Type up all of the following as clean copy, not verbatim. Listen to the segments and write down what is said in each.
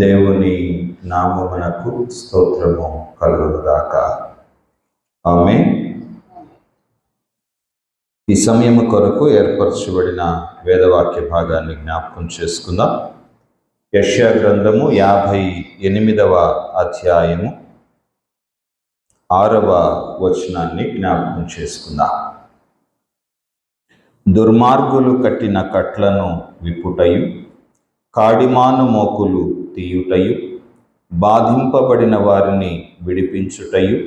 దేవుని నామమునకు స్తోత్రము కలుగునుగాక. ఆమేన్. ఈ సమయము కొరకు ఏర్పరచబడిన వేదవాక్య భాగాన్ని జ్ఞాపకం చేసుకుందాం. యెషయా గ్రంథము 58వ అధ్యాయము 6వ వచనాన్ని జ్ఞాపకం చేసుకుందాం. దుర్మార్గులు కట్టిన కట్లను విప్పుటయు, కాడిమాను మోకులు తీయుటయు, బాధింపబడిన వారిని విడిపించుటయు,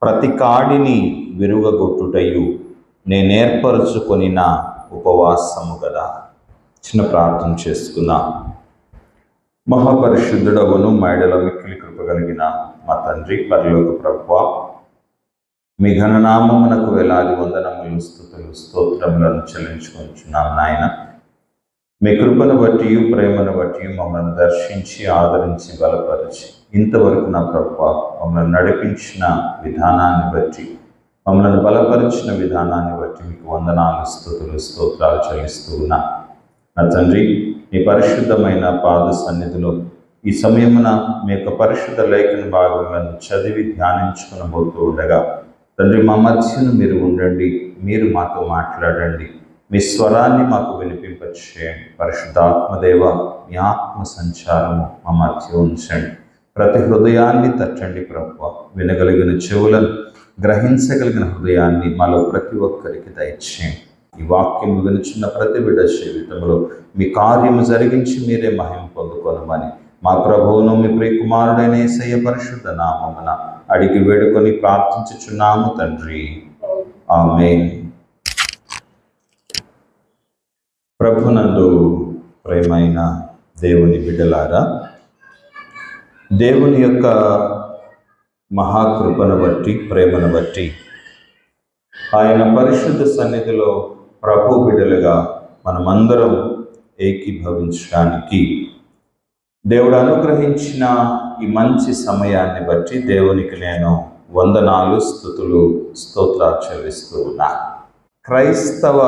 ప్రతి కాడిని విరుగగొట్టుటయు నేనేర్పరచుకొనిన ఉపవాసము గదా. చిన్న ప్రార్థన చేసుకుందాం. మహాపరిశుద్ధుడవును మైడల మిక్కిలి కృపగలిగిన మా తండ్రి, పరలోక ప్రభువా, మీ ఘననామమునకు వేలాది వందనములు, స్తుతులు, స్తోత్రములను చెల్లించుకొనిచున్నాం నాయన. మీ కృపను బట్టి, ప్రేమను బట్టి మమ్మల్ని దర్శించి, ఆదరించి, బలపరిచి ఇంతవరకు నా ప్రభువా మమ్మల్ని నడిపించిన విధానాన్ని బట్టి, మమ్మల్ని బలపరిచిన విధానాన్ని బట్టి మీకు వందనాలు, స్తుతులు, స్తోత్రాలు చెల్లిస్తూ ఉన్నా. నా తండ్రి, మీ పరిశుద్ధమైన పాద సన్నిధిలో ఈ సమయమున మీ యొక్క పరిశుద్ధ లేఖన భాగములను చదివి ధ్యానించుకునబోతూ ఉండగా తండ్రి, మా మధ్యను మీరు ఉండండి, మీరు మాతో మాట్లాడండి, మీ స్వరాన్ని మాకు వినిపింపచేయండి. పరిశుద్ధాత్మదేవ, మీ ఆత్మ సంచారము మా మధ్య ఉంచండి. ప్రతి హృదయాన్ని తట్టండి ప్రభువా. వినగలిగిన చెవులను, గ్రహించగలిగిన హృదయాన్ని మాలో ప్రతి ఒక్కరికి దయచేయండి. ఈ వాక్యం వినుచున్న ప్రతి బిడ్డ జీవితంలో మీ కార్యము జరిగించి మీరే మహిమ పొందుకొనమని మా ప్రభువును మీ ప్రియకుమారుడైన యేసయ్య పరిశుద్ధ నామమున అడిగి వేడుకొని ప్రార్థించుచున్నాము తండ్రి. ఆమేన్. ప్రభునందు ప్రేమైన దేవుని బిడ్డలారా, దేవుని యొక్క మహాకృపను బట్టి, ప్రేమను బట్టి ఆయన పరిశుద్ధ సన్నిధిలో ప్రభు బిడ్డలుగా మనమందరం ఏకీభవించడానికి దేవుడు అనుగ్రహించిన ఈ మంచి సమయాన్ని బట్టి దేవునికి నేను వందనాలు, స్తుతులు, స్తోత్రాలు చెల్లిస్తూ ఉన్నా. క్రైస్తవ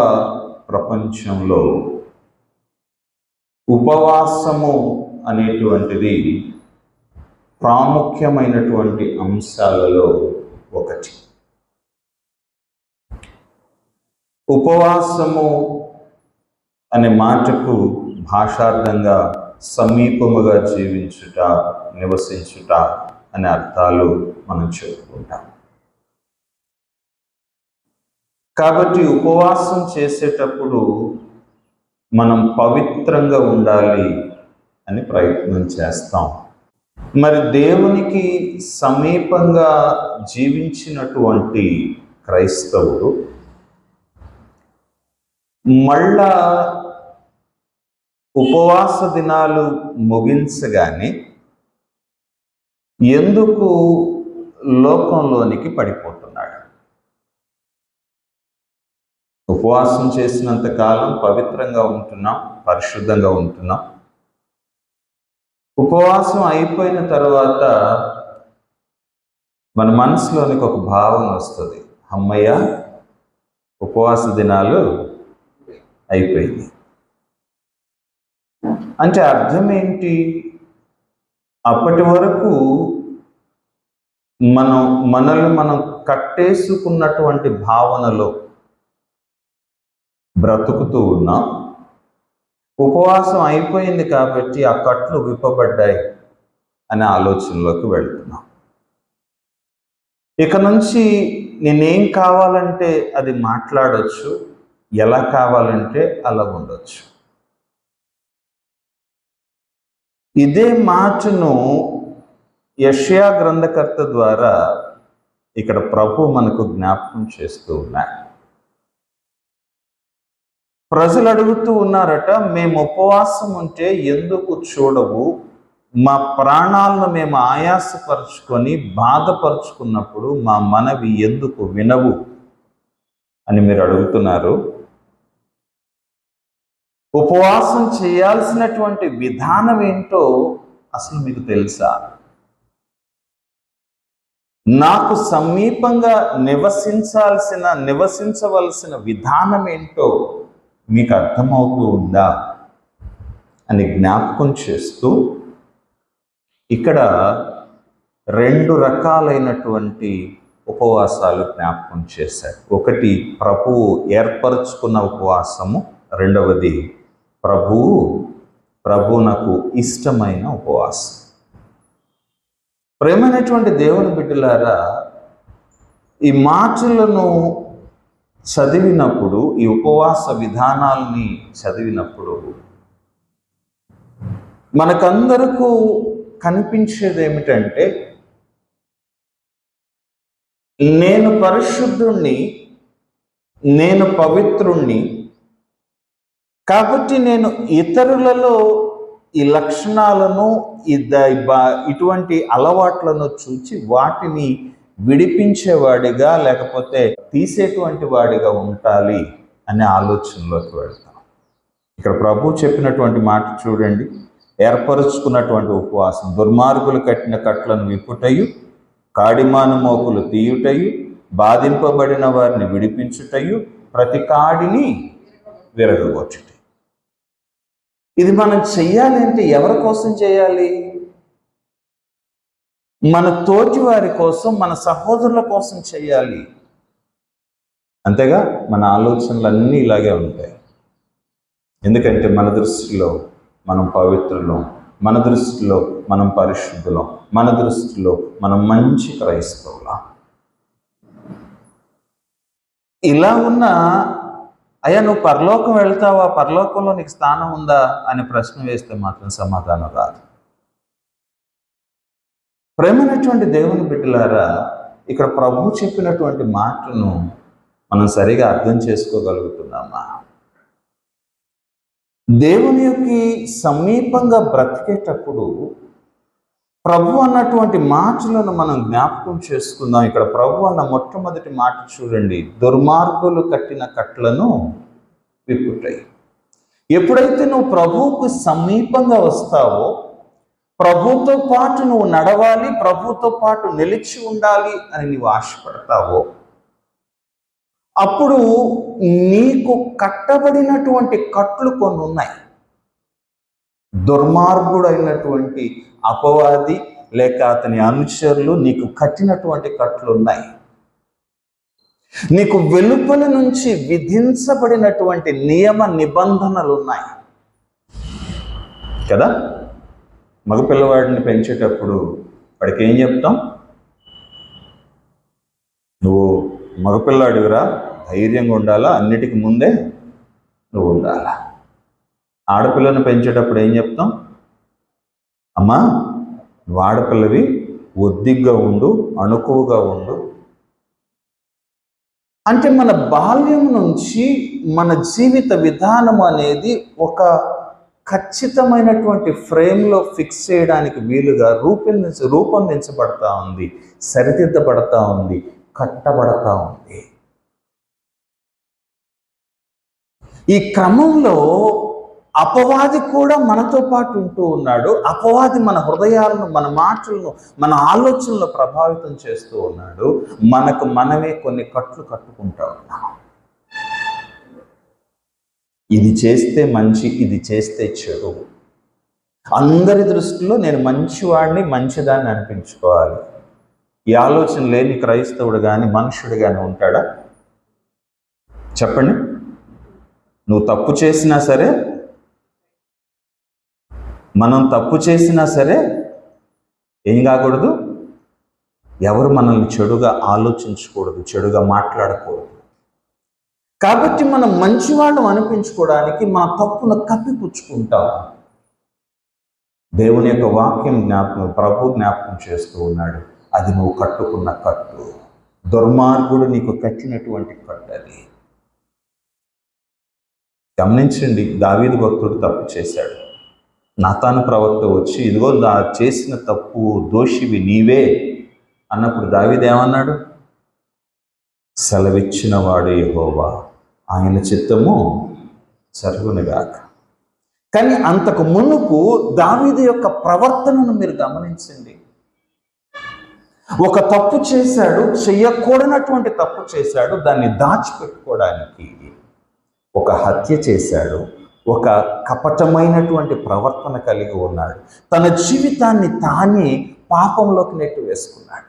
ప్రపంచంలో ఉపవాసము అనేటువంటిది ప్రాముఖ్యమైనటువంటి అంశాలలో ఒకటి. ఉపవాసము అనే మాటకు భాషార్థంగా సమీపముగా జీవించుట, నివసించుట అనే అర్థాలు మనం చెప్పుకుంటాం. కాబట్టి ఉపవాసం చేసేటప్పుడు మనం పవిత్రంగా ఉండాలి అని ప్రయత్నం చేస్తాం. మరి దేవునికి సమీపంగా జీవించినటువంటి క్రైస్తవుడు మళ్ళా ఉపవాస దినాలు ముగించగానే ఎందుకు లోకంలోనికి పడిపోతున్నాడు? ఉపవాసం చేసినంత కాలం పవిత్రంగా ఉంటున్నాం, పరిశుద్ధంగా ఉంటున్నాం. ఉపవాసం అయిపోయిన తర్వాత మన మనసులోనికి ఒక భావన వస్తుంది, అమ్మయ్య ఉపవాస దినాలు అయిపోయింది అంటే అర్థం ఏంటి? అప్పటి వరకు మనల్ని మనం కట్టేసుకున్నటువంటి భావనలో బ్రతుకుతూ ఉన్నాం. ఉపవాసం అయిపోయింది కాబట్టి ఆ కట్లు విప్పబడ్డాయి అనే ఆలోచనలోకి వెళ్తున్నాం. ఇక నుంచి నేనేం కావాలంటే అది మాట్లాడొచ్చు, ఎలా కావాలంటే అలా ఉండొచ్చు. ఇదే మాటను యెషయా గ్రంథకర్త ద్వారా ఇక్కడ ప్రభు మనకు జ్ఞాపకం చేస్తూ ఉన్నారు. ప్రజలు అడుగుతూ ఉన్నారట, మేము ఉపవాసం ఉంటే ఎందుకు చూడవు? మా ప్రాణాలను మేము ఆయాసపరుచుకొని బాధపరుచుకున్నప్పుడు మా మనవి ఎందుకు వినవు అని మీరు అడుగుతున్నారు. ఉపవాసం చేయాల్సినటువంటి విధానం ఏంటో అసలు మీకు తెలుసా? నాకు సమీపంగా నివసించవలసిన విధానం ఏంటో మీకు అర్థమవుతూ ఉందా అని జ్ఞాపకం చేస్తూ ఇక్కడ 2 రకాలైనటువంటి ఉపవాసాలు జ్ఞాపకం చేశాడు. ఒకటి ప్రభువు ఏర్పరచుకున్న ఉపవాసము, రెండవది ప్రభువునకు ఇష్టమైన ఉపవాసం. ప్రేమైనటువంటి దేవుని బిడ్డలారా, ఈ మాటలను చదివినప్పుడు, ఈ ఉపవాస విధానాల్ని చదివినప్పుడు మనకందరకు కనిపించేది ఏమిటంటే, నేను పరిశుద్ధుణ్ణి, నేను పవిత్రుణ్ణి, కాబట్టి నేను ఇతరులలో ఈ లక్షణాలను, ఇటువంటి అలవాట్లను చూచి వాటిని విడిపించేవాడిగా లేకపోతే తీసేటువంటి వాడిగా ఉండాలి అనే ఆలోచనలోకి వెళ్తాం. ఇక్కడ ప్రభు చెప్పినటువంటి మాట చూడండి. ఏర్పరుచుకున్నటువంటి ఉపవాసం, దుర్మార్గులు కట్టిన కట్లను విప్పుటయు, కాడిమాను మోకులు తీయుటయు, బాధింపబడిన వారిని విడిపించుటయు, ప్రతి కాడిని విరగగొచ్చుట. ఇది మనం చెయ్యాలి అంటే ఎవరి కోసం చేయాలి? మన తోటి వారి కోసం, మన సహోదరుల కోసం చేయాలి. అంతేగా మన ఆలోచనలన్నీ ఇలాగే ఉంటాయి. ఎందుకంటే మన దృష్టిలో మనం పవిత్రులం, మన దృష్టిలో మనం పరిశుద్ధులం, మన దృష్టిలో మనం మంచి క్రైస్తవులం. ఇలా ఉన్న అయ్యా నువ్వు పరలోకం వెళ్తావా, పరలోకంలో నీకు స్థానం ఉందా అని ప్రశ్న వేస్తే మాత్రం సమాధానం రాదు. ప్రేమైనటువంటి దేవుని బిడ్డలారా, ఇక్కడ ప్రభు చెప్పినటువంటి మాటను మనం సరిగా అర్థం చేసుకోగలుగుతున్నామా? దేవుని యొక్క సమీపంగా బ్రతికేటప్పుడు ప్రభు అన్నటువంటి మాటలను మనం జ్ఞాపకం చేసుకుందాం. ఇక్కడ ప్రభు అన్న మొట్టమొదటి మాట చూడండి, దుర్మార్గులు కట్టిన కట్లను విప్పుటాయి. ఎప్పుడైతే నువ్వు ప్రభువుకు సమీపంగా వస్తావో, ప్రభుతో పాటు నువ్వు నడవాలి, ప్రభుతో పాటు నిలిచి ఉండాలి అని నువ్వు ఆశపడతావో, అప్పుడు నీకు కట్టబడినటువంటి కట్లు కొన్ని ఉన్నాయి. దుర్మార్గుడైనటువంటి అపవాది లేక అతని అనుచరులు నీకు కట్టినటువంటి కట్లు ఉన్నాయి. నీకు వెలుపల నుంచి విధించబడినటువంటి నియమ నిబంధనలు ఉన్నాయి కదా. మగపిల్లవాడిని పెంచేటప్పుడు వాడికి ఏం చెప్తాం? నువ్వు మగపిల్లాడివిరా, ధైర్యంగా ఉండాలా, అన్నిటికీ ముందే నువ్వు ఉండాలా. ఆడపిల్లను పెంచేటప్పుడు ఏం చెప్తాం? అమ్మా నువ్వు ఆడపిల్లవి, ఒద్దిగ్గా ఉండు, అణుకువగా ఉండు. అంటే మన బాల్యం నుంచి మన జీవిత విధానం అనేది ఒక ఖచ్చితమైనటువంటి ఫ్రేమ్లో ఫిక్స్ చేయడానికి వీలుగా రూపొందించబడతా ఉంది, సరిదిద్దబడతా ఉంది, కట్టబడతా ఉంది. ఈ క్రమంలో అపవాది కూడా మనతో పాటు ఉంటూ ఉన్నాడు. అపవాది మన హృదయాలను, మన మాటలను, మన ఆలోచనలను ప్రభావితం చేస్తూ ఉన్నాడు. మనకు మనమే కొన్ని కట్లు కట్టుకుంటా ఉన్నాం. ఇది చేస్తే మంచి, ఇది చేస్తే చెడు. అందరి దృష్టిలో నేను మంచివాడిని, మంచిదాన్ని అనిపించుకోవాలి. ఈ ఆలోచన లేని క్రైస్తవుడు కానీ మనుషుడు కానీ ఉంటాడా? చెప్పండి. నువ్వు తప్పు చేసినా సరే, మనం తప్పు చేసినా సరే ఏం కాకూడదు? ఎవరు మనల్ని చెడుగా ఆలోచించకూడదు, చెడుగా మాట్లాడకూడదు. కాబట్టి మనం మంచివాళ్ళం అనిపించుకోవడానికి మన తప్పును కప్పిపుచ్చుకుంటాం. దేవుని యొక్క వాక్యం ప్రభు జ్ఞాపకం చేస్తూ ఉన్నాడు, అది నువ్వు కట్టుకున్న కట్టు. దుర్మార్గుడు నీకు కట్టినటువంటి కట్టు అది. గమనించండి, దావీదు భక్తుడు తప్పు చేశాడు. నాతాను ప్రవక్త వచ్చి ఇదిగో చేసిన తప్పు దోషివి నీవే అన్నప్పుడు దావీదు ఏమన్నాడు? సెలవిచ్చిన వాడు యెహోవా, ఆయన చిత్తము జరుగునుగాక. కానీ అంతకు మునుపు దావీదు యొక్క ప్రవర్తనను మీరు గమనించండి. ఒక తప్పు చేశాడు, చెయ్యకూడనటువంటి తప్పు చేశాడు, దాన్ని దాచిపెట్టుకోవడానికి ఒక హత్య చేశాడు, ఒక కపటమైనటువంటి ప్రవర్తన కలిగి ఉన్నాడు. తన జీవితాన్ని తానే పాపంలోకి నెట్టి వేసుకున్నాడు.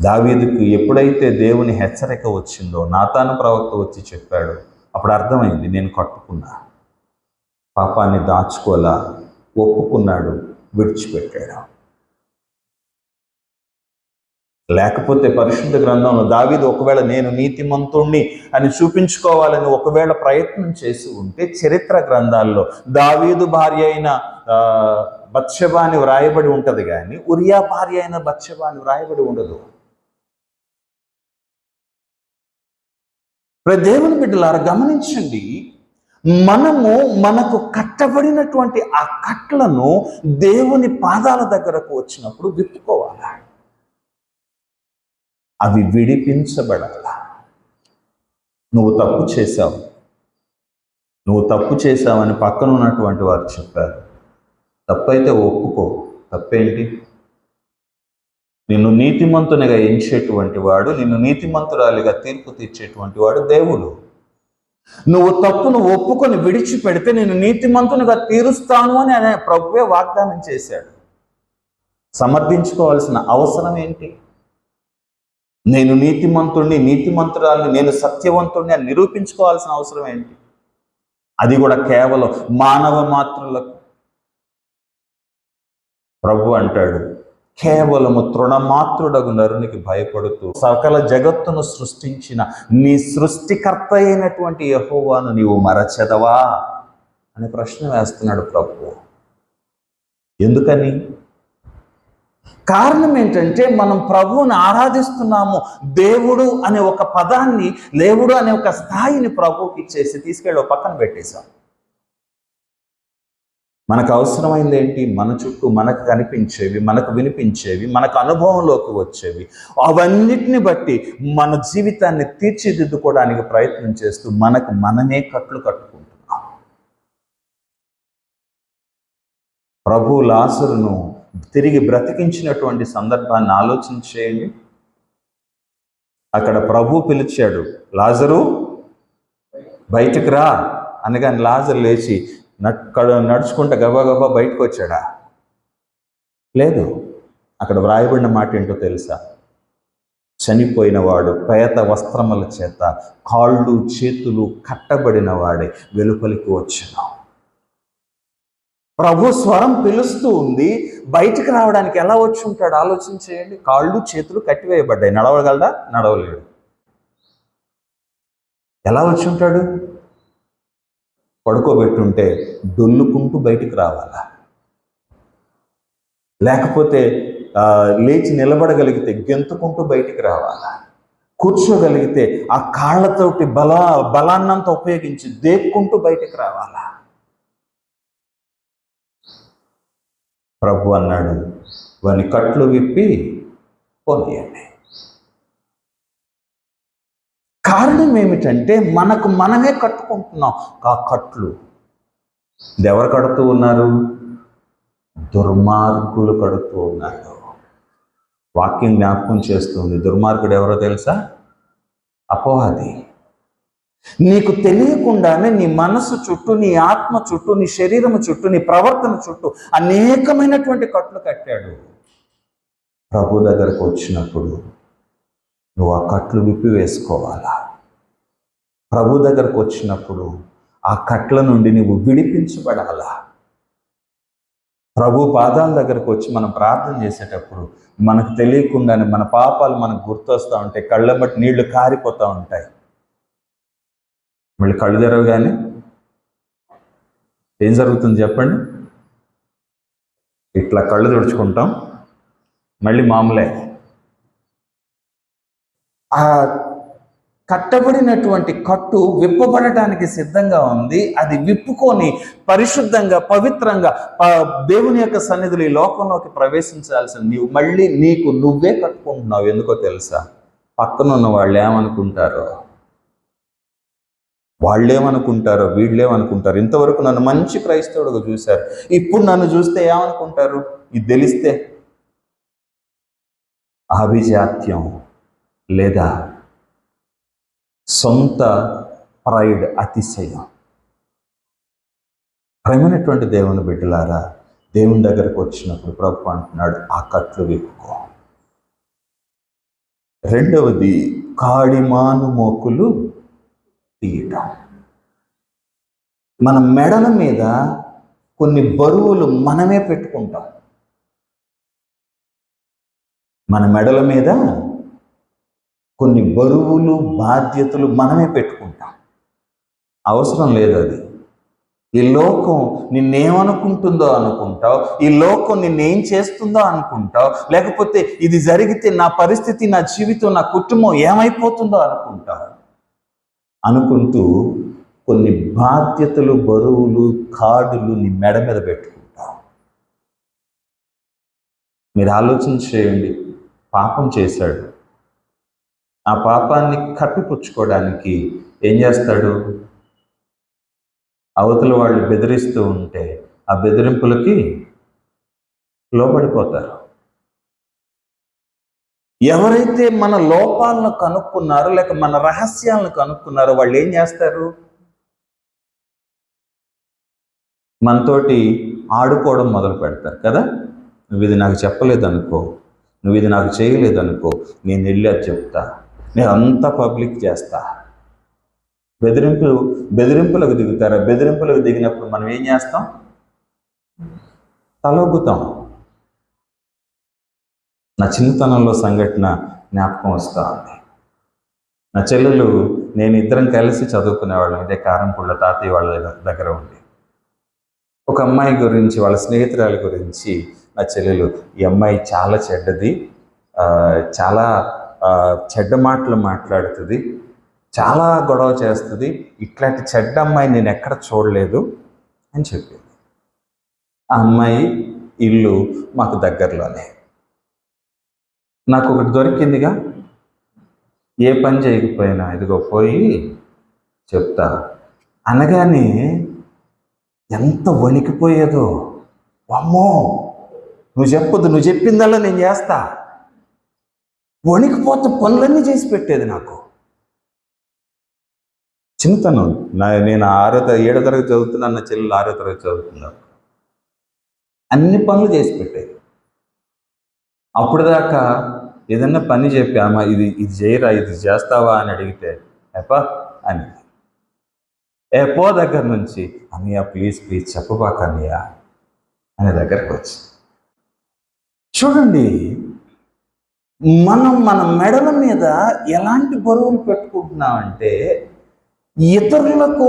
దావీదుకు ఎప్పుడైతే దేవుని హెచ్చరిక వచ్చిందో, నాతాను ప్రవక్త వచ్చి చెప్పాడు, అప్పుడు అర్థమైంది, నేను కట్టుకున్నా, పాపాన్ని దాచుకోలా, ఒప్పుకున్నాడు, విడిచిపెట్టాడు. లేకపోతే పరిశుద్ధ గ్రంథంలో దావీదు ఒకవేళ నేను నీతిమంతుణ్ణి అని చూపించుకోవాలని ఒకవేళ ప్రయత్నం చేసి ఉంటే, చరిత్ర గ్రంథాల్లో దావీదు భార్య అయిన బత్షెబ అని వ్రాయబడి ఉంటది, కానీ ఉరియా భార్య అయిన బత్షెబ అని వ్రాయబడి ఉండదు. దేవుని బిడ్డలారా గమనించండి, మనకు కట్టబడినటువంటి ఆ కట్లను దేవుని పాదాల దగ్గరకు వచ్చినప్పుడు విప్పుకోవాలి, అవి విడిపించబడాల. నువ్వు తప్పు చేశావని పక్కన ఉన్నటువంటి వారు చెప్పారు. తప్పైతే ఒప్పుకో. తప్పేంటి? నిన్ను నీతిమంతునిగా ఎంచేటువంటి వాడు, నిన్ను నీతిమంతురాలిగా తీర్పు తీర్చేటువంటి వాడు దేవుడు. నువ్వు తప్పును ఒప్పుకొని విడిచిపెడితే నేను నీతిమంతునిగా తీరుస్తాను అని ఆయన ప్రభువే వాగ్దానం చేశాడు. సమర్థించుకోవాల్సిన అవసరం ఏంటి? నేను నీతిమంతుణ్ణి, నీతిమంతురాల్ని, నేను సత్యవంతుణ్ణి అని నిరూపించుకోవాల్సిన అవసరం ఏంటి? అది కూడా కేవలం మానవ మాత్రులకు. ప్రభు అంటాడు, కేవలము తృణమాత్రుడగు నరునికి భయపడుతూ సకల జగత్తును సృష్టించిన నీ సృష్టికర్త అయినటువంటి యెహోవాను నీవు మరచెదవా అని ప్రశ్న వేస్తున్నాడు ప్రభు. ఎందుకని? కారణం ఏంటంటే మనం ప్రభువుని ఆరాధిస్తున్నాము. దేవుడు అనే ఒక పదాన్ని, దేవుడు అనే ఒక స్థాయిని ప్రభువుకి ఇచ్చేసి తీసుకెళ్ళి ఒక పక్కన పెట్టేశాం. మనకు అవసరమైంది ఏంటి? మన చుట్టూ మనకు కనిపించేవి, మనకు వినిపించేవి, మనకు అనుభవంలోకి వచ్చేవి, అవన్నిటిని బట్టి మన జీవితాన్ని తీర్చిదిద్దుకోవడానికి ప్రయత్నం చేస్తూ మనకు మనమే కట్లు కట్టుకుంటున్నాం. ప్రభు లాజరును తిరిగి బ్రతికించినటువంటి సందర్భాన్ని ఆలోచన చేయండి. అక్కడ ప్రభు పిలిచాడు, లాజరు బయటికి రా అనగానే లాజరు లేచి నడుచుకుంటూ గబగబా బయటకు వచ్చాడా? లేదు. అక్కడ వ్రాయబడిన మాట ఏంటో తెలుసా? చనిపోయిన వాడు పేత వస్త్రముల చేత కాళ్ళు చేతులు కట్టబడిన వాడే వెలుపలికి వచ్చాను. ప్రభు స్వరం పిలుస్తూ ఉంది, బయటికి రావడానికి ఎలా వచ్చి ఉంటాడు ఆలోచన చేయండి. కాళ్ళు చేతులు కట్టివేయబడ్డాయి, నడవగలడా? నడవలేడు. ఎలా వచ్చి ఉంటాడు? పడుకోబెట్టుంటే డొల్లుకుంటూ బయటికి రావాలా? లేకపోతే లేచి నిలబడగలిగితే గెంతుకుంటూ బయటికి రావాలా? కూర్చోగలిగితే ఆ కాళ్ళతోటి బలాన్నంతా ఉపయోగించి దేక్కుంటూ బయటికి రావాలా? ప్రభు అన్నాడు, వాని కట్లు విప్పి పోనీయండి. కారణం ఏమిటంటే మనకు మనమే కట్టుకుంటున్నాం ఆ కట్లు. ఇది ఎవరు కడుతూ ఉన్నారు? దుర్మార్గులు కడుతూ ఉన్నారు. వాక్యం జ్ఞాపకం చేస్తుంది. దుర్మార్గుడు ఎవరో తెలుసా? అపవాది. నీకు తెలియకుండానే నీ మనసు చుట్టూ, నీ ఆత్మ చుట్టూ, నీ శరీరము చుట్టూ, నీ ప్రవర్తన చుట్టూ అనేకమైనటువంటి కట్లు కట్టాడు. ప్రభు దగ్గరకు వచ్చినప్పుడు నువ్వు ఆ కట్లు విప్పి వేసుకోవాలా? ప్రభు దగ్గరకు వచ్చినప్పుడు ఆ కట్ల నుండి నువ్వు విడిపించబడాలా? ప్రభు పాదాల దగ్గరకు వచ్చి మనం ప్రార్థన చేసేటప్పుడు మనకు తెలియకుండానే మన పాపాలు మనకు గుర్తొస్తూ ఉంటాయి, కళ్ళ బట్టి నీళ్లు కారిపోతూ ఉంటాయి. మళ్ళీ కళ్ళు తెరవగానే ఏం జరుగుతుంది చెప్పండి? ఇట్లా కళ్ళు తుడుచుకుంటాం, మళ్ళీ మామూలే. ఆ కట్టబడినటువంటి కట్టు విప్పబడటానికి సిద్ధంగా ఉంది. అది విప్పుకొని పరిశుద్ధంగా, పవిత్రంగా దేవుని యొక్క సన్నిధిలో ఈ లోకంలోకి ప్రవేశించాల్సిన నీవు మళ్ళీ నీకు నువ్వే కట్టుకుంటున్నావు. ఎందుకో తెలుసా? పక్కనున్న వాళ్ళు ఏమనుకుంటారో, వాళ్ళేమనుకుంటారో, వీళ్ళేమనుకుంటారు. ఇంతవరకు నన్ను మంచి క్రైస్తవుడుగా చూశారు, ఇప్పుడు నన్ను చూస్తే ఏమనుకుంటారు? ఇది తెలిస్తే ఆభిజాత్యం లేదా సొంత ప్రైడ్, అతిశయం. ప్రేమైనటువంటి దేవుని బిడ్డలారా, దేవుని దగ్గరకు వచ్చినప్పుడు ప్రభు అంటున్నాడు, ఆ కట్లు విప్పుకో. రెండవది, కాడిమాను మోకులు తీయటం. మన మెడల మీద కొన్ని బరువులు మనమే పెట్టుకుంటాం. మన మెడల మీద కొన్ని బరువులు, బాధ్యతలు మనమే పెట్టుకుంటాం. అవసరం లేదు అది. ఈ లోకం నిన్నేమనుకుంటుందో అనుకుంటావు, ఈ లోకం నిన్నేం చేస్తుందో అనుకుంటావు, లేకపోతే ఇది జరిగితే నా పరిస్థితి, నా జీవితం, నా కుటుంబం ఏమైపోతుందో అనుకుంటావు. అనుకుంటూ కొన్ని బాధ్యతలు, బరువులు, కాడులు నీ మెడ మీద పెట్టుకుంటావు. మీరు ఆలోచన చేయండి. పాపం చేశాడు, ఆ పాపాన్ని కప్పిపుచ్చుకోవడానికి ఏం చేస్తాడు? అవతల వాళ్ళు బెదిరిస్తూ ఉంటే ఆ బెదిరింపులకి లోబడిపోతారు. ఎవరైతే మన లోపాలను కనుక్కున్నారో, లేక మన రహస్యాలను కనుక్కున్నారో, వాళ్ళు ఏం చేస్తారు? మనతోటి ఆడుకోవడం మొదలు పెడతారు కదా. నువ్వు ఇది నాకు చెప్పలేదనుకో, నువ్వు ఇది నాకు చేయలేదనుకో, నేను వెళ్ళి అది చెప్తా, నేను అంతా పబ్లిక్ చేస్తా. బెదిరింపులకు దిగుతారా? బెదిరింపులకు దిగినప్పుడు మనం ఏం చేస్తాం? తలొగ్గుతాం. నా చిన్నతనంలో సంఘటన జ్ఞాపకం వస్తూ ఉంది. నా చెల్లెలు, నేను ఇద్దరం కలిసి చదువుకునేవాళ్ళం ఇదే కారంపూళ్ళ తాతయ్య వాళ్ళ దగ్గర ఉండి. ఒక అమ్మాయి గురించి, వాళ్ళ స్నేహితురాలి గురించి నా చెల్లెలు, ఈ అమ్మాయి చాలా చెడ్డది, చాలా చెడ్డ మాటలు మాట్లాడుతుంది, చాలా గొడవ చేస్తుంది, ఇట్లాంటి చెడ్డ అమ్మాయి నేను ఎక్కడ చూడలేదు అని చెప్పింది. ఆ అమ్మాయి ఇల్లు మాకు దగ్గరలోనే. నాకు ఒకటి దొరికిందిగా, ఏ పని చేయకపోయినా ఇదిగో పోయి చెప్తా అనగానే ఎంత వణికిపోయేదో. అమ్మో, నువ్వు చెప్పొద్దు, నువ్వు చెప్పిందల్లా నేను చేస్తా. వణికిపోతే పనులన్నీ చేసి పెట్టేది నాకు. చిన్నతనం. నేను 7వ తరగతి చదువుతున్నా, చెల్లెలు 6వ తరగతి చదువుతున్నాను. అన్ని పనులు చేసి పెట్టేది. అప్పుడు దాకా ఏదన్నా పని చెప్పి, అమ్మ ఇది చేయరా, ఇది చేస్తావా అని అడిగితే ఎప్పా అని, ఎప్పో దగ్గర నుంచి అన్నయ్య ప్లీజ్ చెప్పబాక అన్నయ్య అనే దగ్గరకు వచ్చి. చూడండి, మనం మన మెడల మీద ఎలాంటి బరువులు పెట్టుకుంటున్నామంటే, ఇతరులకు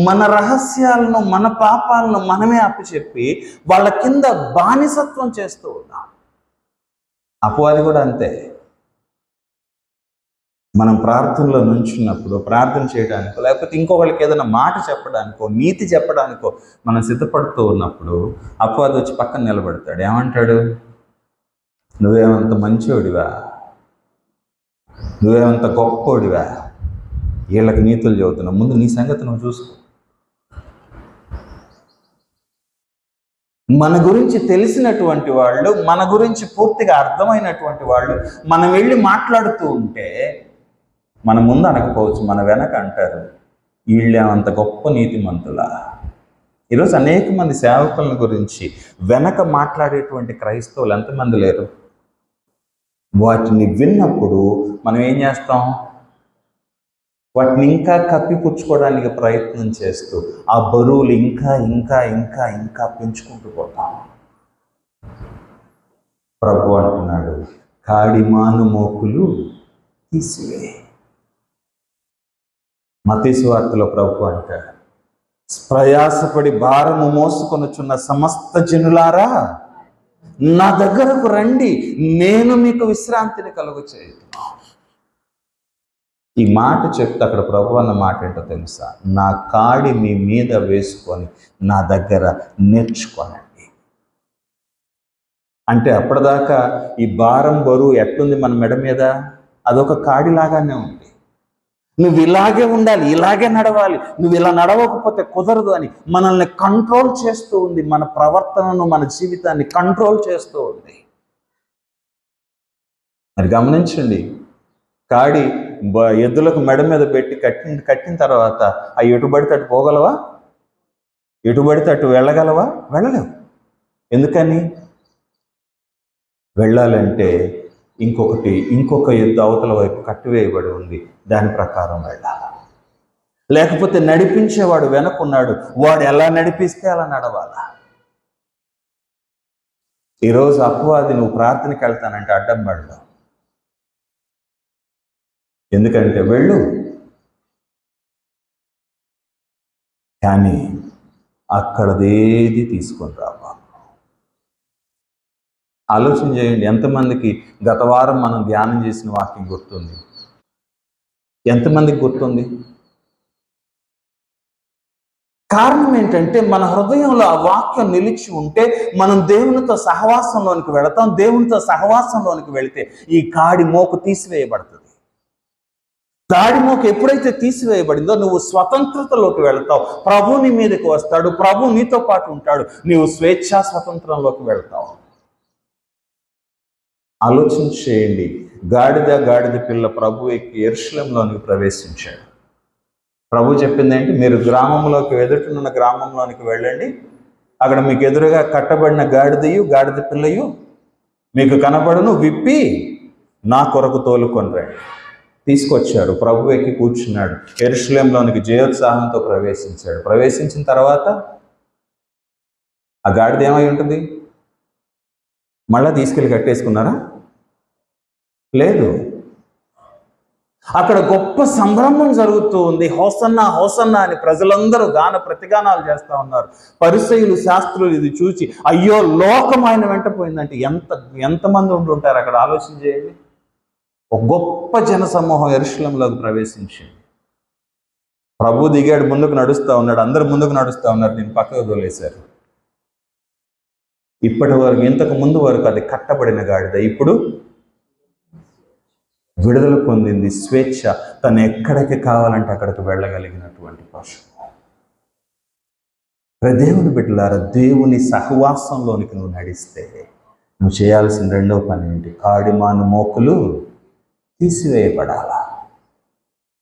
మన రహస్యాలను, మన పాపాలను మనమే అప్పచెప్పి వాళ్ళ కింద బానిసత్వం చేస్తూ ఉన్నాం. అపవాది కూడా అంతే. మనం ప్రార్థనలో నుంచున్నప్పుడు, ప్రార్థన చేయడానికో, లేకపోతే ఇంకొకరికి ఏదైనా మాట చెప్పడానికో, నీతి చెప్పడానికో మనం సిద్ధపడుతూ ఉన్నప్పుడు అపవాది వచ్చి పక్కన నిలబడతాడు. ఏమంటాడు? నువ్వేమంత మంచివాడివా, నువ్వేమంత గొప్పోడివా, వీళ్ళకి నీతులు చెబుతున్నావు, ముందు నీ సంగతి నువ్వు చూసుకో. మన గురించి తెలిసినటువంటి వాళ్ళు, మన గురించి పూర్తిగా అర్థమైనటువంటి వాళ్ళు మనం వెళ్ళి మాట్లాడుతూ ఉంటే మన ముందు అనకపోవచ్చు, మన వెనక అంటారు, వీళ్ళేమంత గొప్ప నీతిమంతులా. ఈరోజు అనేక మంది సేవకుల గురించి వెనక మాట్లాడేటువంటి క్రైస్తవులు ఎంతమంది లేరు? వాటిని విన్నప్పుడు మనం ఏం చేస్తాం? వాటిని ఇంకా కప్పిపుచ్చుకోవడానికి ప్రయత్నం చేస్తూ ఆ బరువులు ఇంకా ఇంకా ఇంకా ఇంకా పెంచుకుంటూ పోతాం. ప్రభు అంటున్నాడు, కాడిమాను మోకులు తీసివే. మత్తయి సువార్తలో ప్రభు అంటాడు, ప్రయాసపడి భారము మోసుకొనుచున్న సమస్త జనులారా నా దగ్గరకు రండి, నేను మీకు విశ్రాంతిని కలుగచేయుదును. ఈ మాట చెప్తే అక్కడ ప్రభు అన్న మాట ఏంటో తెలుసా? నా కాడి మీ మీద వేసుకొని నా దగ్గర నేర్చుకోనండి. అంటే అప్పటిదాకా ఈ భారం, బరువు ఎట్లుంది మన మెడ మీద? అదొక కాడిలాగానే ఉంది. నువ్వు ఇలాగే ఉండాలి, ఇలాగే నడవాలి, నువ్వు ఇలా నడవకపోతే కుదరదు అని మనల్ని కంట్రోల్ చేస్తూ ఉంది. మన ప్రవర్తనను, మన జీవితాన్ని కంట్రోల్ చేస్తూ ఉంది. మరి గమనించండి, కాడి ఎద్దులకు మెడ మీద పెట్టి కట్టిన తర్వాత ఆ ఎటుబడితే అటు పోగలవా? ఎటుబడితే అటు వెళ్ళగలవా? వెళ్ళలేవు. ఎందుకని? వెళ్ళాలంటే ఇంకొక ఎద్దు అవతల వైపు కట్టివేయబడి ఉంది, దాని ప్రకారం వెళ్ళాలి. లేకపోతే నడిపించేవాడు వెనకున్నాడు, వాడు ఎలా నడిపిస్తే అలా నడవాలా. ఈరోజు అపవాది నువ్వు ప్రార్థనకి వెళ్తానంటే అడ్డం పడదు. ఎందుకంటే వెళ్ళు, కానీ అక్కడదేది తీసుకొని రా బాబు. ఆలోచన చేయండి, ఎంతమందికి గత వారం మనం ధ్యానం చేసిన వాక్యం గుర్తుంది? ఎంతమందికి గుర్తుంది? కారణం ఏంటంటే మన హృదయంలో ఆ వాక్యం నిలిచి ఉంటే మనం దేవునితో సహవాసంలోనికి వెళతాం. దేవునితో సహవాసంలోనికి వెళితే ఈ కాడి మోకు తీసివేయబడుతుంది. కాడి మోకు ఎప్పుడైతే తీసివేయబడిందో నువ్వు స్వతంత్రతలోకి వెళతావు. ప్రభు నీ మీదకి వస్తాడు, ప్రభు నీతో పాటు ఉంటాడు, నీవు స్వేచ్ఛా స్వతంత్రంలోకి వెళతావు. ఆలోచన చేయండి, గాడిద పిల్ల ప్రభు ఎక్కి యెరూషలేములోనికి ప్రవేశించాడు. ప్రభు చెప్పింది ఏంటి? మీరు గ్రామంలోకి ఎదుటినున్న గ్రామంలోనికి వెళ్ళండి, అక్కడ మీకు ఎదురుగా కట్టబడిన గాడిద పిల్లయు మీకు కనబడును, విప్పి నా కొరకు తోలుకొని రండి. తీసుకొచ్చారు. ప్రభు ఎక్కి కూర్చున్నాడు. యెరూషలేములోనికి జయోత్సాహంతో ప్రవేశించాడు. ప్రవేశించిన తర్వాత ఆ గాడిద ఏమై ఉంటుంది? మళ్ళా తీసుకెళ్ళి కట్టేసుకున్నారా? లేదు. అక్కడ గొప్ప సంభ్రమం జరుగుతూ ఉంది. హోసన్నా హోసన్నా అని ప్రజలందరూ ప్రతిగానాలు చేస్తూ ఉన్నారు. పరిసయ్యులు, శాస్త్రులు ఇది చూసి అయ్యో లోకం ఆయన వెంట పోయిందంటే ఎంతమంది ఉంటుంటారు అక్కడ? ఆలోచన చేయండి. ఒక గొప్ప జన సమూహం యెరూషలేములోకి ప్రవేశించింది. ప్రభు దిగాడు, ముందుకు నడుస్తూ ఉన్నాడు, అందరు ముందుకు నడుస్తూ ఉన్నారు, నేను పక్కకు తోలేశారు. ఇప్పటి వరకు, ఇంతకు ముందు వరకు అది కట్టబడిన గాడిద ఇప్పుడు విడుదల పొందింది, స్వేచ్ఛ. తను ఎక్కడికి కావాలంటే అక్కడికి వెళ్ళగలిగినటువంటి పశువు. దేవుని బిడ్డలారా, దేవుని సహవాసంలోనికి నువ్వు నడిస్తే నువ్వు చేయాల్సిన రెండవ పని ఏంటి? కాడిమాను మోకులు తీసివేయబడాలా.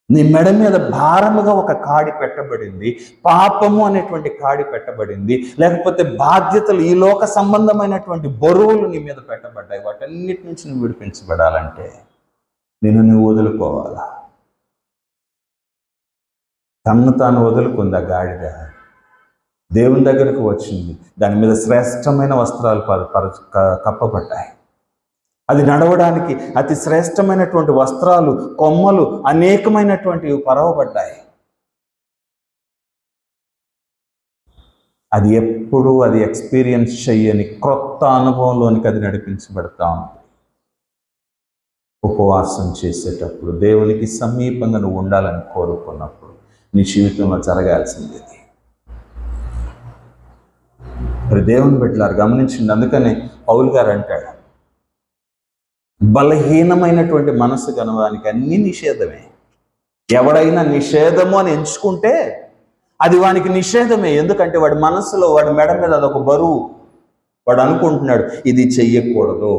నీ మెడ మీద భారముగా ఒక కాడి పెట్టబడింది, పాపము అనేటువంటి కాడి పెట్టబడింది, లేకపోతే బాధ్యతలు, ఈ లోక సంబంధమైనటువంటి బరువులు నీ మీద పెట్టబడ్డాయి. వాటన్నిటి నుంచి నువ్వు విడిపించబడాలంటే నువ్వు వదులుకోవాలా. తన్ను తాను వదులుకుంది ఆ గాడిద. దేవుని దగ్గరకు వచ్చింది, దాని మీద శ్రేష్టమైన వస్త్రాలు కప్పబడ్డాయి. అది నడవడానికి అతి శ్రేష్టమైనటువంటి వస్త్రాలు, కొమ్మలు అనేకమైనటువంటివి పరవబడ్డాయి. అది ఎప్పుడూ అది ఎక్స్పీరియన్స్ చెయ్యని క్రొత్త అనుభవంలోనికి అది నడిపించబడతా ఉంది. ఉపవాసం చేసేటప్పుడు, దేవునికి సమీపంగా నువ్వు ఉండాలని కోరుకున్నప్పుడు నీ జీవితంలో జరగాల్సింది. మరి దేవుని బిడ్డలారు గమనించింది. అందుకనే పౌలు గారు అంటాడు, బలహీనమైనటువంటి మనసు గనవానికి అన్ని నిషేధమే. ఎవడైనా నిషేధము అని ఎంచుకుంటే అది వానికి నిషేధమే. ఎందుకంటే వాడి మనసులో, వాడి మెడ మీద అదొక బరువు. వాడు అనుకుంటున్నాడు, ఇది చెయ్యకూడదు,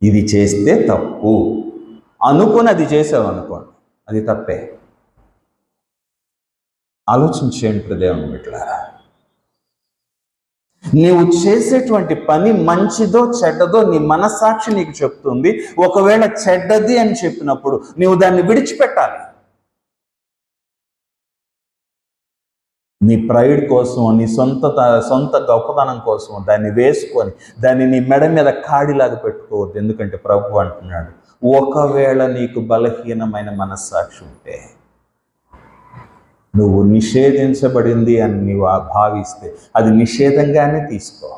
ఇది చేస్తే తప్పు అనుకుని అది చేసావు అనుకోండి, అది తప్పే. ఆలోచించేయండి దేవుని బిడ్డలారా, నీవు చేసేటువంటి పని మంచిదో చెడ్డదో నీ మనస్సాక్షి నీకు చెప్తుంది. ఒకవేళ చెడ్డది అని చెప్పినప్పుడు నీవు దాన్ని విడిచిపెట్టాలి. నీ ప్రైడ్ కోసం, నీ సొంత గొప్పతనం కోసం దాన్ని వేసుకొని దాన్ని నీ మెడ మీద కాడిలాగా పెట్టుకోవద్దు. ఎందుకంటే ప్రభు అంటున్నాడు, ఒకవేళ నీకు బలహీనమైన మనస్సాక్షి ఉంటే, నువ్వు నిషేధించబడింది అని నీవు భావిస్తే అది నిషేధంగానే తీసుకో.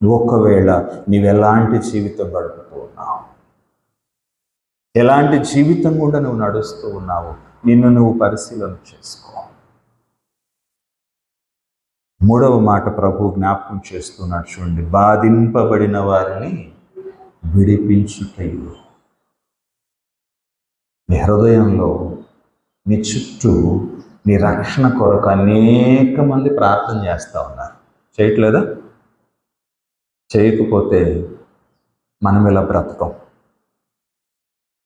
ఒకవేళ నీవెలాంటి జీవితం గడుపుతూ ఉన్నావు, ఎలాంటి జీవితం కూడా నువ్వు నడుస్తూ ఉన్నావు, నిన్ను నువ్వు పరిశీలన చేసుకో. మూడవ మాట ప్రభు జ్ఞాపకం చేస్తున్నాడు చూడండి, బాధింపబడిన వారిని విడిపించుటయు. నీ హృదయంలో, నీ చుట్టూ నీ రక్షణ కొరకు అనేక మంది ప్రార్థన చేస్తూ ఉన్నారు. చేయట్లేదా? చేయకపోతే మనం ఇలా బ్రతకం.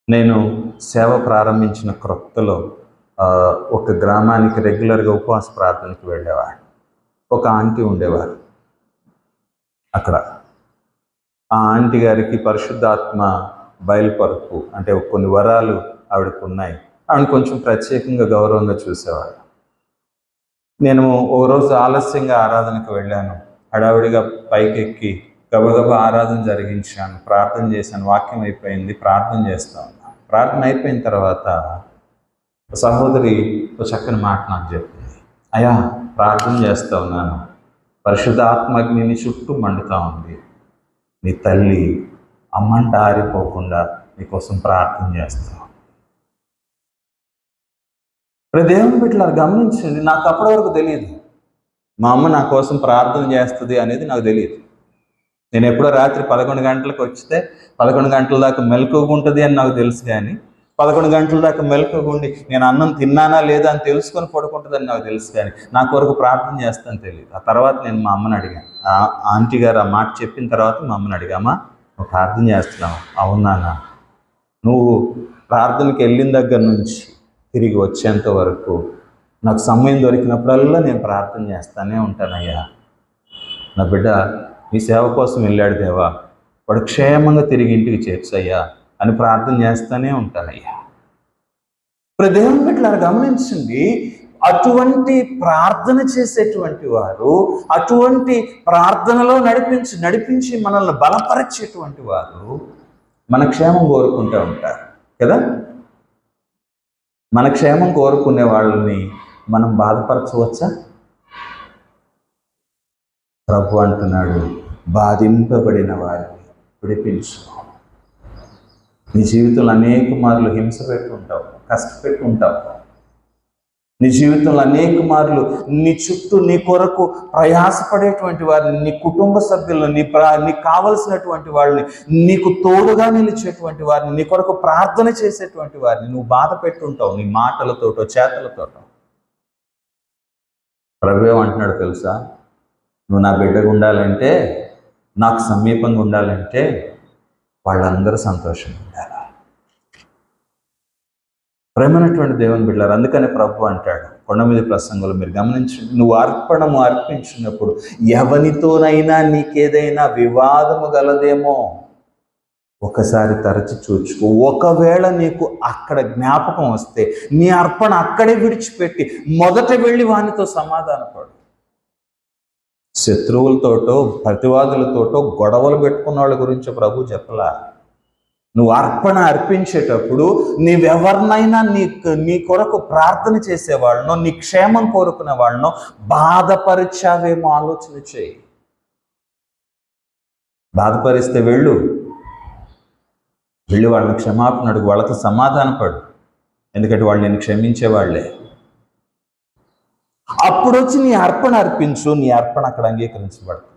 నేను సేవ ప్రారంభించిన క్రొత్తలో ఒక గ్రామానికి రెగ్యులర్గా ఉపవాస ప్రార్థనకి వెళ్ళేవాడు. ఒక ఆంటీ ఉండేవారు అక్కడ. ఆ ఆంటీ గారికి పరిశుద్ధాత్మ బయలుపరుపు అంటే కొన్ని వరాలు ఆవిడకు ఉన్నాయి. ఆవిడ కొంచెం ప్రత్యేకంగా గౌరవంగా చూసేవాడు. నేను ఓ రోజు ఆలస్యంగా ఆరాధనకు వెళ్ళాను. హడావిడిగా పైకెక్కి గబగబా ఆరాధన జరిగించాను, ప్రార్థన చేశాను. వాక్యం అయిపోయింది, ప్రార్థన చేస్తా ఉన్నాను. ప్రార్థన అయిపోయిన తర్వాత సహోదరి ఒక చక్కని మాట నాకు చెప్పింది. అయ్యా, ప్రార్థన చేస్తా ఉన్నాను, పరిశుద్ధాత్మగ్ని చుట్టూ మండుతూ ఉంది, నీ తల్లి అమ్మంట ఆరిపోకుండా నీకోసం ప్రార్థన చేస్తావు. దేవుని బిడ్డలారా గమనించండి, నాకు అప్పటి వరకు తెలియదు మా అమ్మ నా కోసం ప్రార్థన చేస్తుంది అనేది నాకు తెలియదు. నేను ఎప్పుడో రాత్రి 11 గంటలకు వచ్చితే 11 గంటల దాకా మెలకువగా ఉంటుంది అని నాకు తెలుసు, కానీ 11 గంటల దాకా మెలకువగా నేను అన్నం తిన్నానా లేదా అని తెలుసుకొని పడుకుంటుందని నాకు తెలుసు, కానీ నా కొరకు ప్రార్థన చేస్తాను తెలియదు. ఆ తర్వాత నేను మా అమ్మని అడిగాను. ఆంటీ గారు ఆ మాట చెప్పిన తర్వాత మా అమ్మని అడిగామా, నువ్వు ప్రార్థన చేస్తున్నావు? అవునా. నువ్వు ప్రార్థనకి వెళ్ళిన దగ్గర నుంచి తిరిగి వచ్చేంత వరకు నాకు సమయం దొరికినప్పుడల్లా నేను ప్రార్థన చేస్తానే ఉంటానయ్యా. నా బిడ్డ నీ సేవ కోసం వెళ్ళాడు దేవా, వాడు క్షేమంగా తిరిగి ఇంటికి చేర్చయ్యా అని ప్రార్థన చేస్తూనే ఉంటానయ్యా. ఇప్పుడు దేవుని బిడ్డలారా గమనించండి, అటువంటి ప్రార్థన చేసేటువంటి వారు, అటువంటి ప్రార్థనలో నడిపించి మనల్ని బలపరిచేటువంటి వారు మన క్షేమం కోరుకుంటూ ఉంటారు కదా. మన క్షేమం కోరుకునే వాళ్ళని మనం బాధపరచవచ్చా? ప్రభు అంటున్నాడు, బాధింపబడిన వారిని విడిపించు. నీ జీవితంలో అనేక మార్లు హింస పెట్టుంటావు, కష్టపెట్టి ఉంటావు. నీ జీవితంలో అనేక మార్లు నీ చుట్టూ నీ కొరకు ప్రయాసపడేటువంటి వారిని, నీ కుటుంబ సభ్యులను, నీకు కావలసినటువంటి వాళ్ళని, నీకు తోడుగా నిలిచేటువంటి వారిని, నీ కొరకు ప్రార్థన చేసేటువంటి వారిని నువ్వు బాధ పెట్టుంటావు, నీ మాటలతోటో చేతలతోటో. ప్రభు ఏమంటున్నాడు తెలుసా? నువ్వు నా బిడ్డగా ఉండాలంటే, నాకు సమీపంగా ఉండాలంటే వాళ్ళందరూ సంతోషంగా ఉండాలి. ప్రేమైనటువంటి దేవుని బిడ్డలారా, అందుకనే ప్రభు అంటాడు కొండ మీద ప్రసంగంలో, మీరు గమనించండి, నువ్వు అర్పణము అర్పించినప్పుడు ఎవరితోనైనా నీకేదైనా వివాదము గలదేమో ఒకసారి తరచి చూచుకో. ఒకవేళ నీకు అక్కడ జ్ఞాపకం వస్తే నీ అర్పణ అక్కడే విడిచిపెట్టి మొదట వెళ్ళి వానితో సమాధానపడు. శత్రువులతోటో ప్రతివాదులతోటో గొడవలు పెట్టుకున్న వాళ్ళ గురించి ప్రభు చెప్పలా. నువ్వు అర్పణ అర్పించేటప్పుడు నీవెవరినైనా నీ కొరకు ప్రార్థన చేసేవాళ్ళనో, నీ క్షేమం కోరుకునే వాళ్ళనో బాధపరిచావేమో ఆలోచన చేయి. బాధపరిస్తే వెళ్ళి వాళ్ళని క్షమాపణ అడుగు, వాళ్ళతో సమాధానపడు. ఎందుకంటే వాళ్ళు నేను క్షమించేవాళ్లే. అప్పుడు వచ్చి నీ అర్పణ అర్పించు, నీ అర్పణ అక్కడ అంగీకరించబడుతుంది.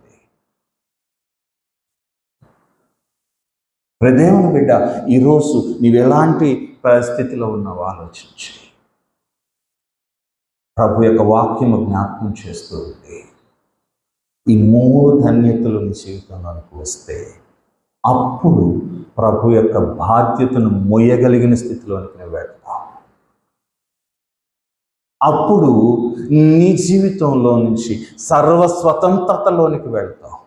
దేవుని బిడ్డ, ఈరోజు నీవు ఎలాంటి పరిస్థితిలో ఉన్నావో ఆలోచించి ప్రభు యొక్క వాక్యము జ్ఞాపకం చేస్తూ ఉంది. ఈ 3 ధన్యతలు నీ జీవితంలోనికి వస్తే అప్పుడు ప్రభు యొక్క బాధ్యతను మోయగలిగిన స్థితిలోనికి నువ్వు వెళ్తావు. అప్పుడు నీ జీవితంలో నుంచి సర్వస్వతంత్రతలోనికి వెళ్తావు.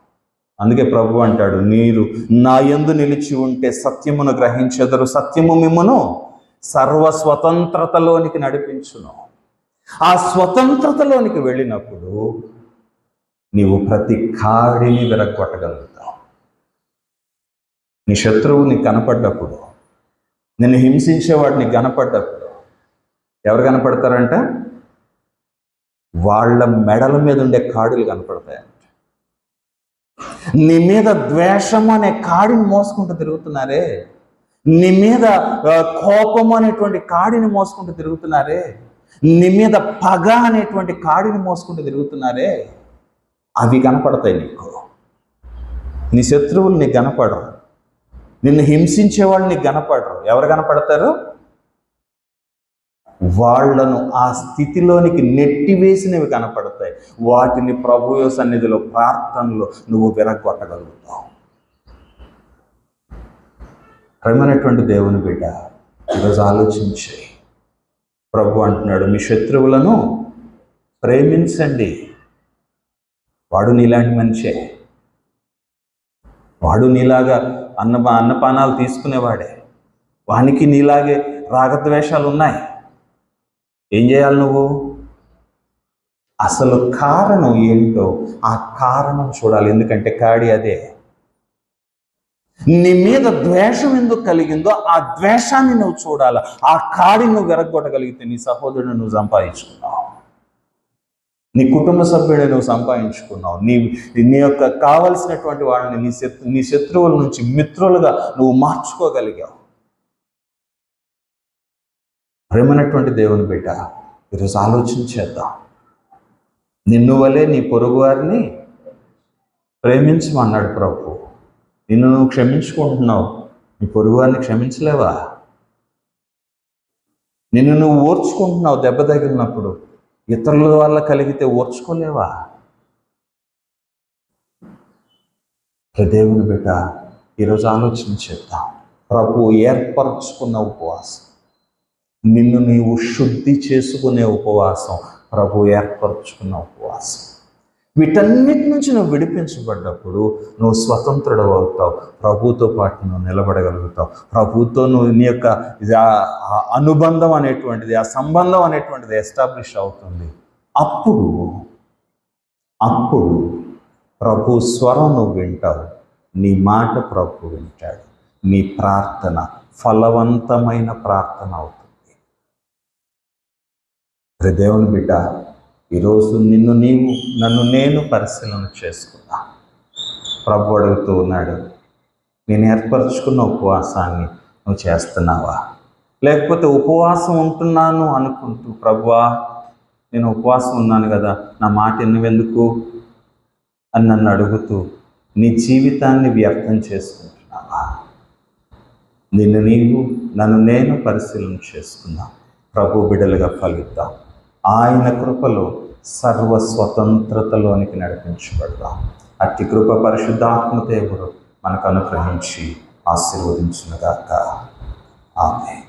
అందుకే ప్రభు అంటాడు, మీరు నా యందు నిలిచి ఉంటే సత్యమును గ్రహించెదరు, సత్యము మిమ్మును సర్వస్వతంత్రతలోనికి నడిపించును. ఆ స్వతంత్రతలోనికి వెళ్ళినప్పుడు నీవు ప్రతి కాడిని విరగొట్టగలుగుతావు. నీ శత్రువు నీకు కనపడ్డప్పుడు, నిన్ను హింసించేవాడు నీకు కనపడ్డప్పుడు ఎవరు కనపడతారంట? వాళ్ళ మెడల మీద ఉండే కాడులు కనపడతాయంట. నీ మీద ద్వేషము అనే కాడిని మోసుకుంటూ తిరుగుతున్నారే, నీ మీద కోపము అనేటువంటి కాడిని మోసుకుంటూ తిరుగుతున్నారే, నీ మీద పగ అనేటువంటి కాడిని మోసుకుంటూ తిరుగుతున్నారే, అవి కనపడతాయి నీకు. నీ శత్రువులు నీకు కనపడరు, నిన్ను హింసించేవాళ్ళు నీకు కనపడరు. ఎవరు కనపడతారు? వాళ్లను ఆ స్థితిలోనికి నెట్టివేసినవి కనపడతాయి. వాటిని ప్రభువు సన్నిధిలో ప్రార్థనలో నువ్వు విరగొట్టగలుగుతావు. ప్రేమైనటువంటి దేవుని బిడ్డ, ఈరోజు ఆలోచించి ప్రభు అంటున్నాడు, మీ శత్రువులను ప్రేమించండి. వాడు నీలాంటి మనిషే, వాడు నీలాగా అన్నపానాలు తీసుకునేవాడే, వానికి నీలాగే రాగద్వేషాలు ఉన్నాయి. ఏం చేయాలి నువ్వు? అసలు కారణం ఏంటో ఆ కారణం చూడాలి. ఎందుకంటే కాడి అదే. నీ మీద ద్వేషం ఎందుకు కలిగిందో ఆ ద్వేషాన్ని నువ్వు చూడాలి. ఆ కాడిని నువ్వు వెరగొట్టగలిగితే నీ సహోదరుడు నువ్వు సంపాదించుకున్నావు, నీ కుటుంబ సభ్యుడే నువ్వు సంపాదించుకున్నావు, నీ యొక్క కావలసినటువంటి వాళ్ళని నీ శత్రువుల నుంచి మిత్రులుగా నువ్వు మార్చుకోగలిగావు. ప్రేమైనటువంటి దేవుని బిడ్డ, ఈరోజు ఆలోచించేద్దాం. నిన్ను వలే నీ పొరుగు వారిని ప్రేమించమన్నాడు ప్రభు. నిన్ను నువ్వు క్షమించుకుంటున్నావు, నీ పొరుగు వారిని క్షమించలేవా? నిన్ను నువ్వు ఓర్చుకుంటున్నావు, దెబ్బ తగిలినప్పుడు ఇతరుల వల్ల కలిగితే ఓర్చుకోలేవా? దేవుని బిడ్డ, ఈరోజు ఆలోచించేద్దాం. ప్రభు ఏర్పరచుకున్న ఉపవాసం, నిన్ను నీవు శుద్ధి చేసుకునే ఉపవాసం, ప్రభు ఏర్పరచుకున్న ఉపవాసం. వీటన్నిటి నుంచి నువ్వు విడిపించబడ్డప్పుడు నువ్వు స్వతంత్రుడు అవుతావు, ప్రభుతో పాటు నువ్వు నిలబడగలుగుతావు. ప్రభుతో నువ్వు నీ యొక్క అనుబంధం అనేటువంటిది, ఆ సంబంధం అనేటువంటిది ఎస్టాబ్లిష్ అవుతుంది. అప్పుడు ప్రభు స్వరం నువ్వు వింటావు, నీ మాట ప్రభు వింటాడు, నీ ప్రార్థన ఫలవంతమైన ప్రార్థన అవుతుంది. దేవుని బిడ్డ, ఈరోజు నన్ను నేను పరిశీలన చేసుకున్నా. ప్రభు అడుగుతూ ఉన్నాడు, నేను ఏర్పరచుకున్న ఉపవాసాన్ని నువ్వు చేస్తున్నావా? లేకపోతే ఉపవాసం ఉంటున్నాను అనుకుంటూ, ప్రభువా నేను ఉపవాసం ఉన్నాను కదా, నా మాట ఎన్నువెందుకు అని నన్ను అడుగుతూ నీ జీవితాన్ని వ్యర్థం చేసుకుంటున్నావా? నన్ను నేను పరిశీలన చేసుకున్నా. ప్రభు బిడ్డలుగా ఫలిద్దాం. ఆయన కృపలో సర్వ స్వతంత్రతలోనికి నడిపించబడదాం. అట్టి కృప పరిశుద్ధాత్మ దేవుడు మనకు అనుగ్రహించి ఆశీర్వదించునుగాక. ఆమేన్.